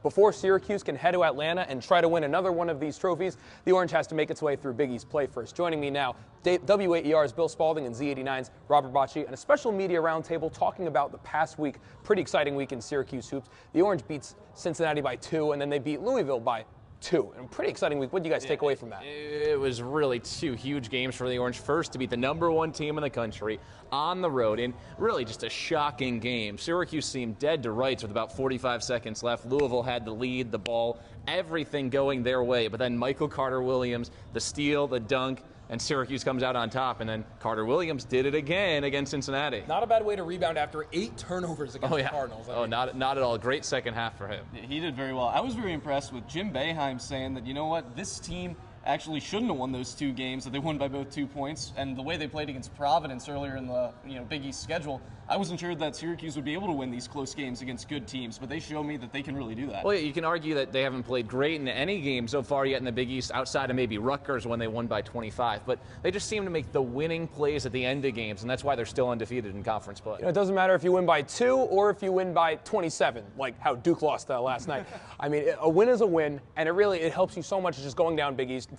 before Syracuse can head to Atlanta and try to win another one of these trophies, the Orange has to make its way through Big East play first. Joining me now, WAER's Bill Spaulding and Z89's Robert Bacaj, and a special media roundtable talking about the past week. Pretty exciting week in Syracuse hoops. The Orange beats Cincinnati by 2, and then they beat Louisville by 2. And a pretty exciting week. What do you guys take away from that? It was really 2 huge games for the Orange. First, to beat the #1 team in the country on the road in really just a shocking game. Syracuse seemed dead to rights with about 45 seconds left. Louisville had the lead, the ball, everything going their way. But then Michael Carter-Williams, the steal, the dunk, and Syracuse comes out on top, and then Carter-Williams did it again against Cincinnati. Not a bad way to rebound after 8 turnovers against the Cardinals. Not at all. Great second half for him. He did very well. I was very impressed with Jim Boeheim saying that, you know what, this team actually shouldn't have won those 2 games, that they won by both 2 points, and the way they played against Providence earlier in the Big East schedule, I wasn't sure that Syracuse would be able to win these close games against good teams, but they show me that they can really do that. Well, you can argue that they haven't played great in any game so far yet in the Big East, outside of maybe Rutgers when they won by 25, but they just seem to make the winning plays at the end of games, and that's why they're still undefeated in conference play. It doesn't matter if you win by 2 or if you win by 27, like how Duke lost last night. I mean, a win is a win, and it helps you so much just going down Big East,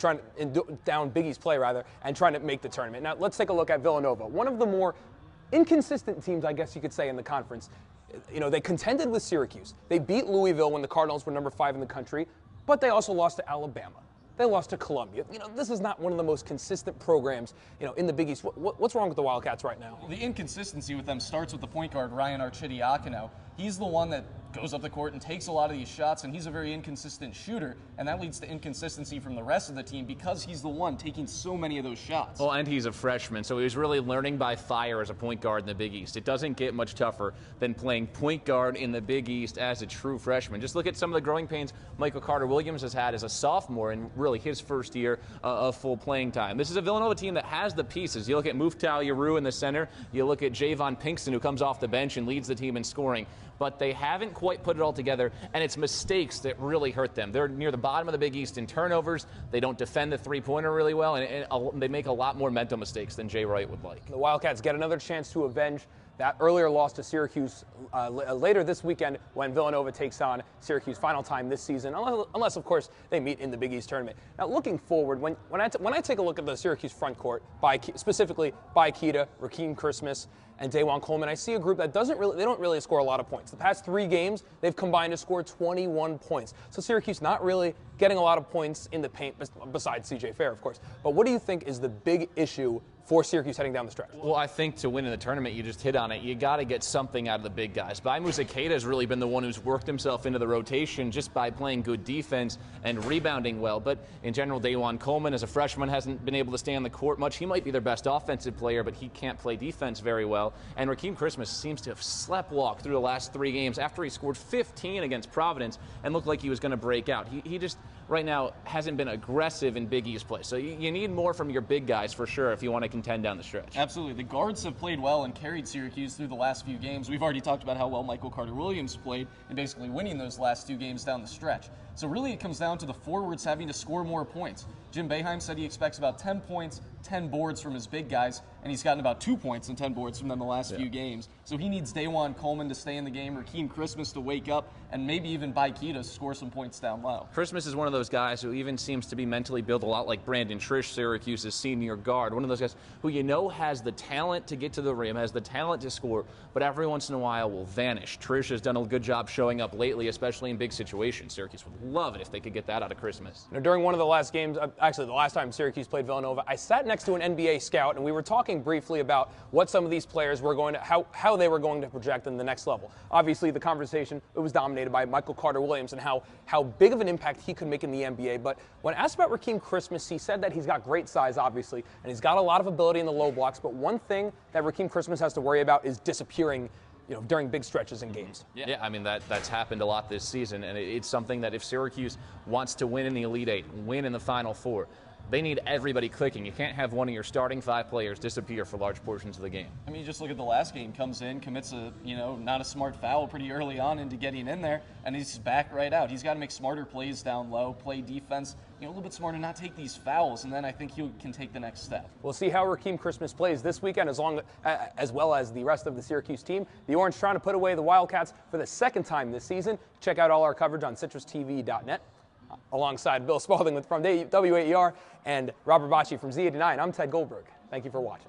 down Big East play rather, and trying to make the tournament. Now let's take a look at Villanova, one of the more inconsistent teams, I guess you could say, in the conference. They contended with Syracuse. They beat Louisville when the Cardinals were #5 in the country, but they also lost to Alabama. They lost to Columbia. This is not one of the most consistent programs, in the Big East. What's wrong with the Wildcats right now? The inconsistency with them starts with the point guard, Ryan Arcidiacono. He's the one that goes up the court and takes a lot of these shots, and he's a very inconsistent shooter, and that leads to inconsistency from the rest of the team because he's the one taking so many of those shots. Well, and he's a freshman, so he's really learning by fire as a point guard in the Big East. It doesn't get much tougher than playing point guard in the Big East as a true freshman. Just look at some of the growing pains Michael Carter-Williams has had as a sophomore in really his first year of full playing time. This is a Villanova team that has the pieces. You look at Muftal Yaru in the center, you look at Javon Pinkston, who comes off the bench and leads the team in scoring, but they haven't quite put it all together, and it's mistakes that really hurt them. They're near the bottom of the Big East in turnovers. They don't defend the three-pointer really well, and they make a lot more mental mistakes than Jay Wright would like. The Wildcats get another chance to avenge that earlier loss to Syracuse later this weekend when Villanova takes on Syracuse final time this season, unless of course, they meet in the Big East tournament. Now, looking forward, when I take a look at the Syracuse front court, specifically Bacaj, Rakeem Christmas, and Dajuan Coleman, I see a group that they don't really score a lot of points. The past 3 games, they've combined to score 21 points. So Syracuse not really getting a lot of points in the paint, besides C.J. Fair, of course. But what do you think is the big issue for Syracuse heading down the stretch? Well, I think to win in the tournament, you just hit on it. You got to get something out of the big guys. Baimus Ikeda has really been the one who's worked himself into the rotation just by playing good defense and rebounding well. But in general, Dajuan Coleman, as a freshman, hasn't been able to stay on the court much. He might be their best offensive player, but he can't play defense very well. And Rakeem Christmas seems to have sleptwalked through the last 3 games after he scored 15 against Providence and looked like he was going to break out. He just, right now, hasn't been aggressive in Big East play. So you need more from your big guys for sure if you want to contend down the stretch. Absolutely. The guards have played well and carried Syracuse through the last few games. We've already talked about how well Michael Carter-Williams played in basically winning those last 2 games down the stretch. So really it comes down to the forwards having to score more points. Jim Boeheim said he expects about 10 points, 10 boards from his big guys, and he's gotten about 2 points and 10 boards from them the last few games. So he needs Dajuan Coleman to stay in the game, Rakeem Christmas to wake up, and maybe even Bacaj to score some points down low. Christmas is one of those guys who even seems to be mentally built a lot like Brandon Trish, Syracuse's senior guard. One of those guys who has the talent to get to the rim, has the talent to score, but every once in a while will vanish. Trish has done a good job showing up lately, especially in big situations. Syracuse would love it if they could get that out of Christmas. During one of the last games, actually the last time Syracuse played Villanova, I sat next to an NBA scout, and we were talking briefly about what some of these players were going to, how they were going to project in the next level. Obviously, the conversation, it was dominated by Michael Carter-Williams and how big of an impact he could make in the NBA. But when asked about Rakeem Christmas, he said that he's got great size, obviously, and he's got a lot of ability in the low blocks. But one thing that Rakeem Christmas has to worry about is disappearing during big stretches in games. Yeah, I mean, that's happened a lot this season, and it's something that if Syracuse wants to win in the Elite Eight, win in the Final Four, they need everybody clicking. You can't have one of your starting 5 players disappear for large portions of the game. I mean, you just look at the last game, comes in, commits a, not a smart foul pretty early on into getting in there, and he's back right out. He's got to make smarter plays down low, play defense, a little bit smarter, not take these fouls, and then I think he can take the next step. We'll see how Rakeem Christmas plays this weekend, as well as the rest of the Syracuse team. The Orange trying to put away the Wildcats for the 2nd time this season. Check out all our coverage on CitrusTV.net. Alongside Bill Spaulding from WAER and Robert Bacaj from Z89, I'm Ted Goldberg. Thank you for watching.